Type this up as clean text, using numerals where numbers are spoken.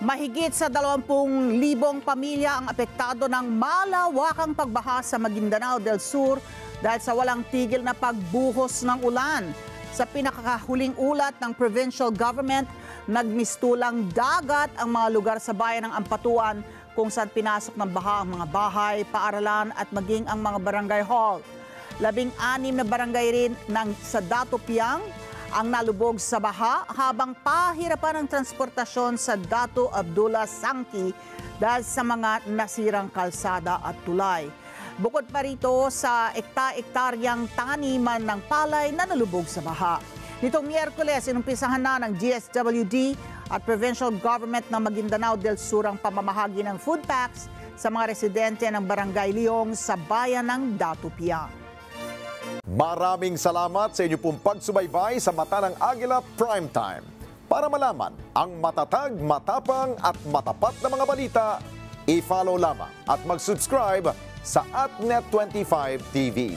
Mahigit sa 20,000 pamilya ang apektado ng malawakang pagbaha sa Maguindanao del Sur dahil sa walang tigil na pagbuhos ng ulan. Sa pinakahuling ulat ng provincial government, nagmistulang dagat ang mga lugar sa bayan ng Ampatuan kung saan pinasok ng baha ang mga bahay, paaralan at maging ang mga barangay hall. 16 na barangay rin sa Dato Piang ang nalubog sa baha habang pahirapan ang transportasyon sa Dato Abdullah Sangki dahil sa mga nasirang kalsada at tulay. Bukod pa rito sa ekta-ektaryang taniman ng palay na nalubog sa baha. Nitong Miyerkules, inumpisahan na ng DSWD at Provincial Government ng Maguindanao del Sur ang pamamahagi ng food packs sa mga residente ng Barangay Leong sa bayan ng Dato Piang. Maraming salamat sa inyo pong pagsubaybay sa Mata ng Agila Primetime. Para malaman ang matatag, matapang at matapat na mga balita, i-follow lamang at mag-subscribe sa @Net25 TV.